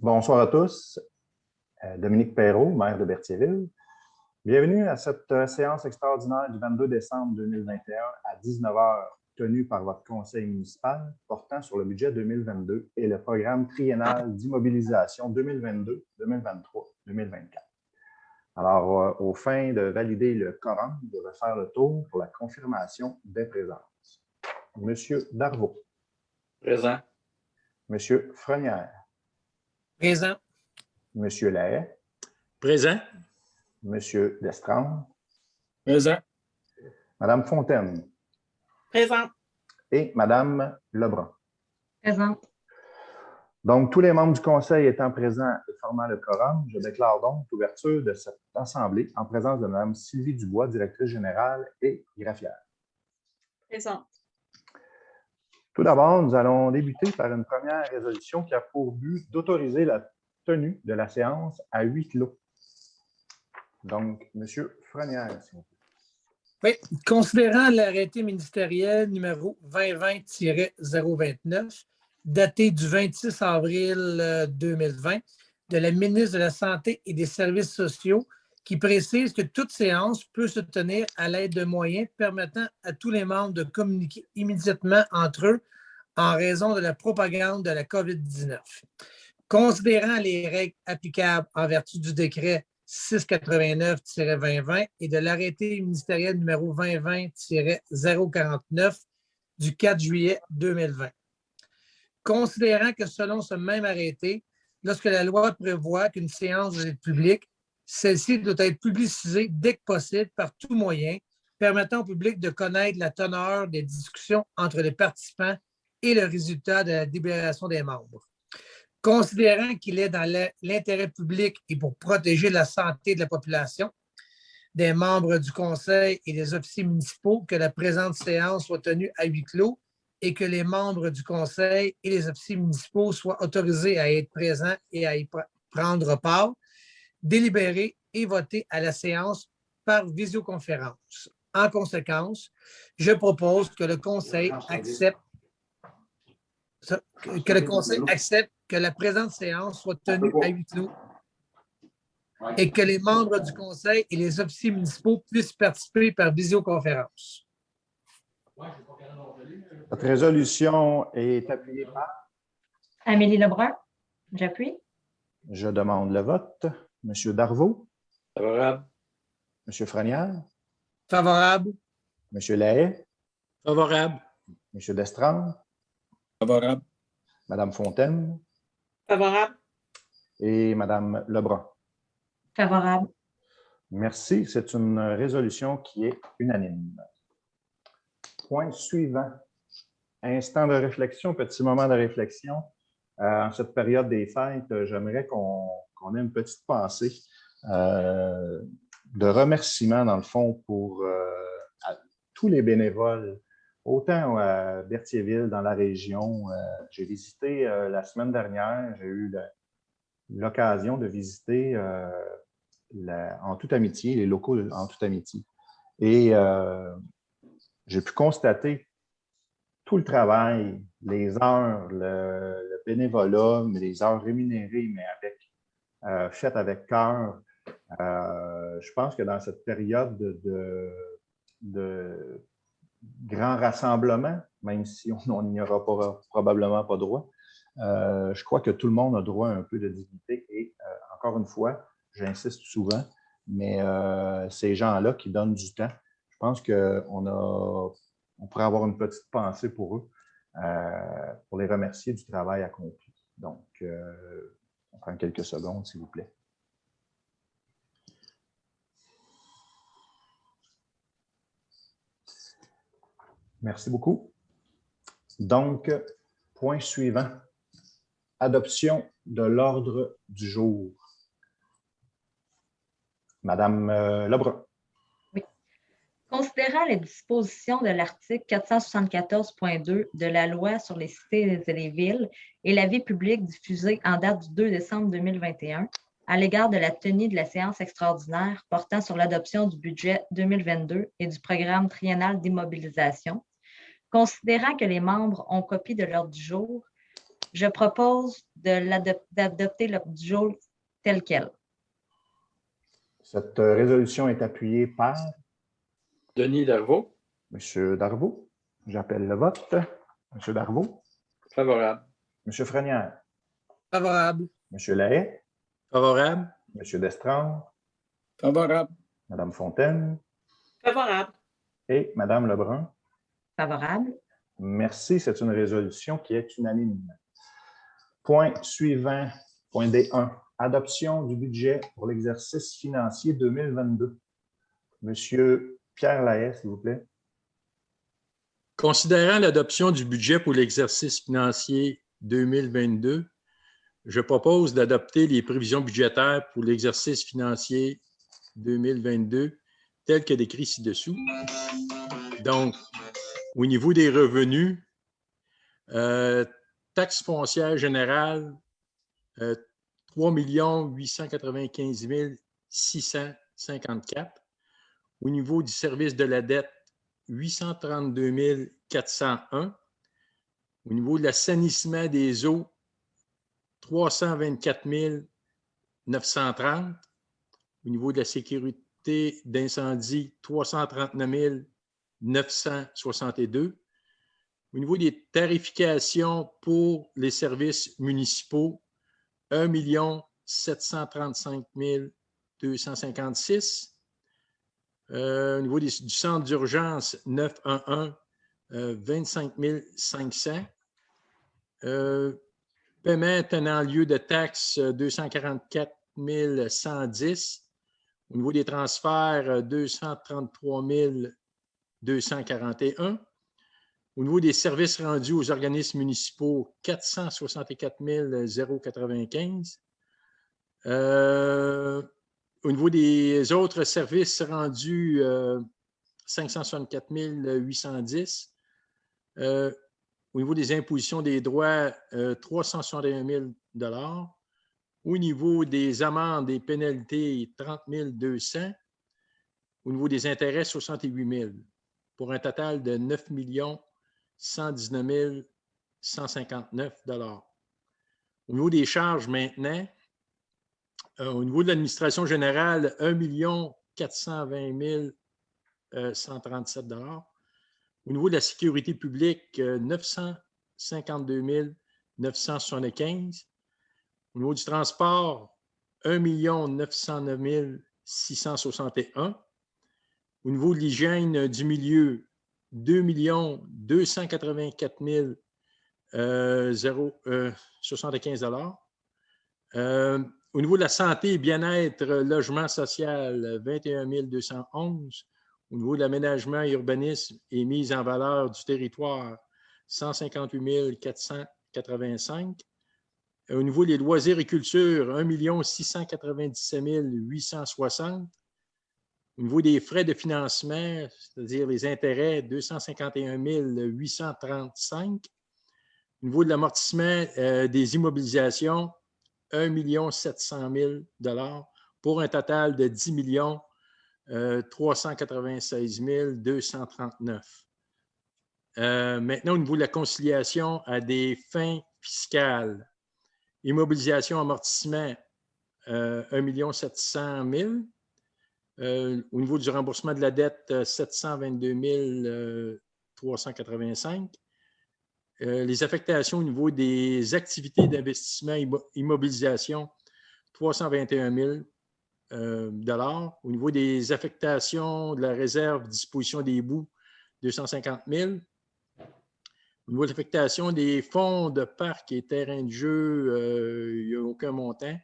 Bonsoir à tous. Dominique Perrault, maire de Berthierville. Bienvenue à cette séance extraordinaire du 22 décembre 2021 à 19h, tenue par votre conseil municipal portant sur le budget 2022 et le programme triennal d'immobilisation 2022, 2023, 2024. Alors, aux fins de valider le quorum, je vais faire le tour pour la confirmation des présences. Monsieur Darvaux. Présent. Monsieur Frenière. Présent. Monsieur Lahaye. Présent. Monsieur Destrand. Présent. Madame Fontaine. Présent. Et Madame Lebrun. Présente. Donc, tous les membres du conseil étant présents et formant le quorum, je déclare donc l'ouverture de cette assemblée en présence de Mme Sylvie Dubois, directrice générale et greffière. Présente. Tout d'abord, nous allons débuter par une première résolution qui a pour but d'autoriser la tenue de la séance à huis clos. Donc, M. Frenière, s'il vous plaît. Oui, considérant l'arrêté ministériel numéro 2020-029, daté du 26 avril 2020, de la ministre de la Santé et des Services sociaux, qui précise que toute séance peut se tenir à l'aide de moyens permettant à tous les membres de communiquer immédiatement entre eux en raison de la propagande de la COVID-19. Considérant les règles applicables en vertu du décret 689-2020 et de l'arrêté ministériel numéro 2020-049 du 4 juillet 2020. Considérant que selon ce même arrêté, lorsque la loi prévoit qu'une séance doit être publique, celle-ci doit être publicisée dès que possible par tout moyen, permettant au public de connaître la teneur des discussions entre les participants et le résultat de la délibération des membres. Considérant qu'il est dans l'intérêt public et pour protéger la santé de la population, des membres du conseil et des officiers municipaux, que la présente séance soit tenue à huis clos et que les membres du conseil et les officiers municipaux soient autorisés à être présents et à y prendre part, délibérer et voter à la séance par visioconférence. En conséquence, je propose que le conseil accepte que la présente séance soit tenue à huis clos et que les membres du conseil et les officiers municipaux puissent participer par visioconférence. Cette résolution est appuyée par? Amélie Lebrun, j'appuie. Je demande le vote. Monsieur Darvaux? Favorable. Monsieur Frenière? Favorable. Monsieur Lahaye? Favorable. Monsieur Destrand? Favorable. Madame Fontaine? Favorable. Et Madame Lebrun? Favorable. Merci. C'est une résolution qui est unanime. Point suivant. Instant de réflexion, petit moment de réflexion. En cette période des fêtes, j'aimerais qu'on ait une petite pensée de remerciement, dans le fond, pour tous les bénévoles, autant à Berthierville, dans la région. J'ai visité la semaine dernière, j'ai eu l'occasion de visiter en toute amitié, les locaux en toute amitié. Et j'ai pu constater tout le travail, les heures, le bénévolat, mais les heures rémunérées, mais faites avec cœur. Je pense que dans cette période de grand rassemblement, même si on n'y aura probablement pas droit, je crois que tout le monde a droit à un peu de dignité. Et encore une fois, j'insiste souvent, mais ces gens-là qui donnent du temps, je pense qu'on pourrait avoir une petite pensée pour eux, pour les remercier du travail accompli. Donc, on prend quelques secondes, s'il vous plaît. Merci beaucoup. Donc, point suivant. Adoption de l'ordre du jour. Madame Lebrun. Oui. Considérant les dispositions de l'article 474.2 de la loi sur les cités et les villes et la vie publique diffusée en date du 2 décembre 2021, à l'égard de la tenue de la séance extraordinaire portant sur l'adoption du budget 2022 et du programme triennal d'immobilisation, considérant que les membres ont copie de l'ordre du jour, Je propose d'adopter l'ordre du jour tel quel. Cette résolution est appuyée par Denis Darvaux. M. Darvaux. J'appelle le vote. M. Darvaux. Favorable. M. Frenière. Favorable. M. Lahaye. Favorable. M. Destrand. Favorable. Mme Fontaine. Favorable. Et Mme Lebrun. Favorable. Merci, c'est une résolution qui est unanime. Point suivant, point D1, adoption du budget pour l'exercice financier 2022. Monsieur Pierre Lahaye, s'il vous plaît. Considérant l'adoption du budget pour l'exercice financier 2022, je propose d'adopter les prévisions budgétaires pour l'exercice financier 2022 telles que décrites ci-dessous. Donc, au niveau des revenus, taxe foncière générale, 3 895 654. Au niveau du service de la dette, 832 401. Au niveau de l'assainissement des eaux, 324 930. Au niveau de la sécurité d'incendie, 339 962. Au niveau des tarifications pour les services municipaux, 1 735 256. Au niveau du centre d'urgence, 911, 25 500. Paiement tenant lieu de taxes, 244 110. Au niveau des transferts, 233 241. Au niveau des services rendus aux organismes municipaux, 464 095. Au niveau des autres services rendus, 564 810. Au niveau des impositions des droits, 361 000 Au niveau des amendes et pénalités, 30 200. Au niveau des intérêts, 68 000 pour un total de 9 119 159 $. Au niveau des charges maintenant, au niveau de l'administration générale, 1 420 137 $. Au niveau de la sécurité publique, 952 975. Au niveau du transport, 1 909 661. Au niveau de l'hygiène du milieu, 2 284 075 $. Au niveau de la santé et bien-être, logement social, 21 211. Au niveau de l'aménagement, urbanisme et mise en valeur du territoire, 158 485. Au niveau des loisirs et culture, 1 697 860. Au niveau des frais de financement, c'est-à-dire les intérêts, 251 835. Au niveau de l'amortissement des immobilisations, 1 700 000 $ pour un total de 10 396 239. Maintenant, au niveau de la conciliation à des fins fiscales, immobilisation, amortissement, 1 700 000. Au niveau du remboursement de la dette, 722 385. Les affectations au niveau des activités d'investissement immobilisation, 321 000 $. Au niveau des affectations de la réserve disposition des bouts, 250 000. Au niveau de l'affectation des fonds de parcs et terrains de jeu, il n'y a aucun montant.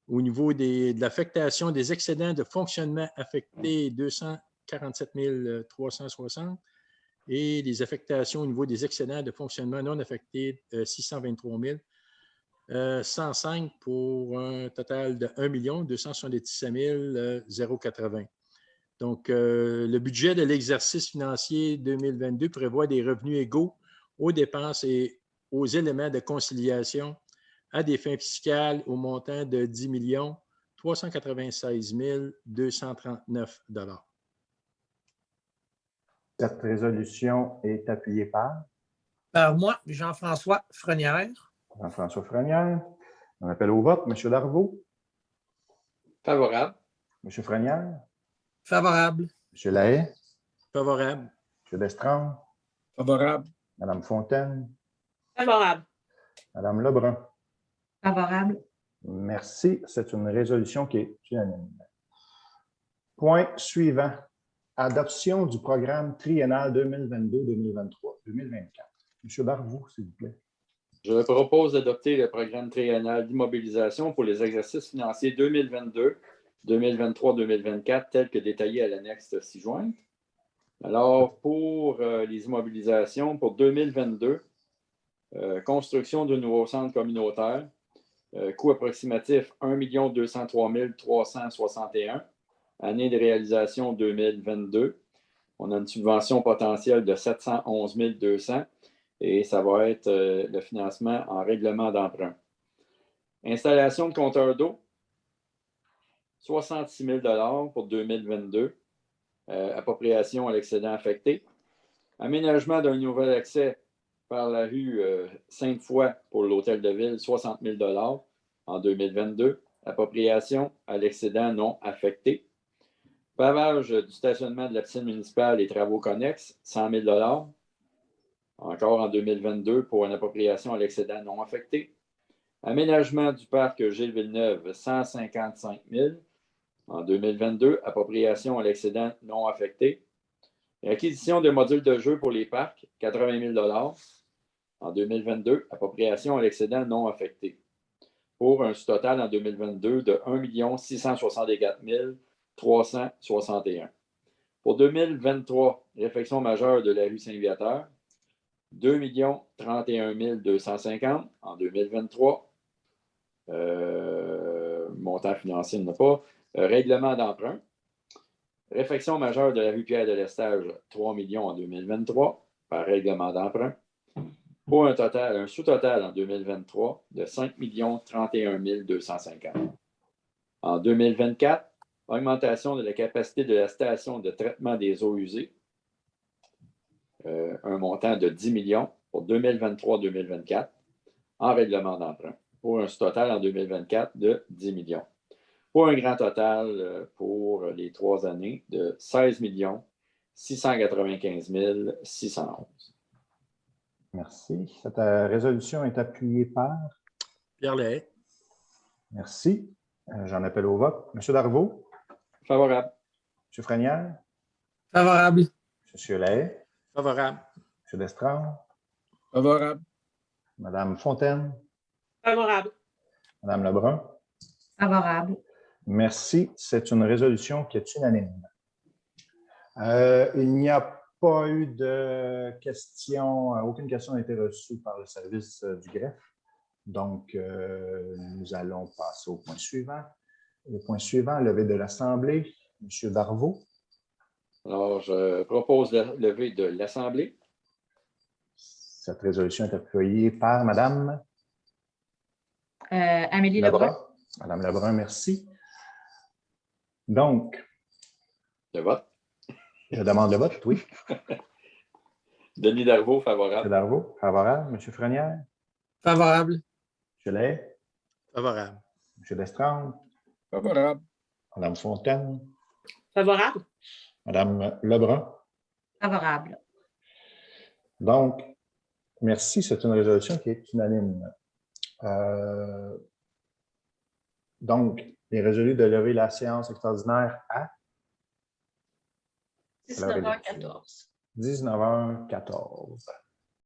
Au niveau de l'affectation des excédents de fonctionnement affectés, 247 360. Et les affectations au niveau des excédents de fonctionnement non affectés, 623 105 pour un total de 1 277 080. Donc, le budget de l'exercice financier 2022 prévoit des revenus égaux aux dépenses et aux éléments de conciliation à des fins fiscales au montant de 10 396 239 $. Cette résolution est appuyée par Par moi, Jean-François Frenière. Jean-François Frenière. On appelle au vote M. Darvaux, Favorable. M. Frenière, Favorable. M. Lahaye, Favorable. M. Destrand, Favorable. Mme Fontaine, Favorable. Mme Lebrun. Favorable. Merci. C'est une résolution qui est unanime. Point suivant. Adoption du programme triennal 2022-2023-2024. M. Darvaux, s'il vous plaît. Je propose d'adopter le programme triennal d'immobilisation pour les exercices financiers 2022, 2023, 2024, tel que détaillé à l'annexe ci-jointe. Alors, pour les immobilisations, pour 2022, construction de nouveaux centres communautaires, coût approximatif 1 203 361, année de réalisation 2022. On a une subvention potentielle de 711 200 et ça va être le financement en règlement d'emprunt. Installation de compteur d'eau, 66 000 pour 2022. Appropriation à l'excédent affecté. Aménagement d'un nouvel accès par la rue Sainte-Foy pour l'hôtel de ville, 60 000 en 2022. Appropriation à l'excédent non affecté. Pavage du stationnement de la piscine municipale et travaux connexes, 100 000 encore en 2022 pour une appropriation à l'excédent non affecté. Aménagement du parc Gilles Villeneuve, 155 000 en 2022, appropriation à l'excédent non affecté. Acquisition de modules de jeu pour les parcs, 80 000 en 2022, appropriation à l'excédent non affecté. Pour un sous-total en 2022 de 1 664 361. Pour 2023, réfection majeure de la rue Saint-Viateur, 2 031 250 en 2023. Montant financier n'a pas. Règlement d'emprunt. Réfection majeure de la rue Pierre-de-l'Estage, 3 millions en 2023 par règlement d'emprunt. Pour un sous-total en 2023 de 5 31 250. En 2024, augmentation de la capacité de la station de traitement des eaux usées. Un montant de 10 millions pour 2023-2024 en règlement d'emprunt. Pour un sous-total en 2024 de 10 millions. Pour un grand total pour les 3 années de 16 695 611. Merci. Cette résolution est appuyée par? Pierre Lahaye. Merci. J'en appelle au vote. M. Darvaux? Favorable. M. Frenière? Favorable. M. Lahaye? Favorable. M. Destrand? Favorable. Mme Fontaine? Favorable. Mme Lebrun? Favorable. Merci. C'est une résolution qui est unanime. Il n'y a pas eu de questions, aucune question n'a été reçue par le service du greffe. Donc, nous allons passer au point suivant. Le point suivant, levée de l'Assemblée. M. Darvaux. Alors, je propose la levée de l'Assemblée. Cette résolution est appuyée par Mme Amélie Lebrun. Mme Lebrun, merci. Donc, Le vote. je demande le vote, oui. Denis Darvaux, M. favorable. Darvaux, favorable. M. Frenière. Favorable. M. Lahaye. Favorable. M. Destrand. Favorable. Mme Fontaine. Favorable. Mme Lebrun. Favorable. Donc, merci. C'est une résolution qui est unanime. Donc, il est résolu de lever la séance extraordinaire à 19h14. 19h14.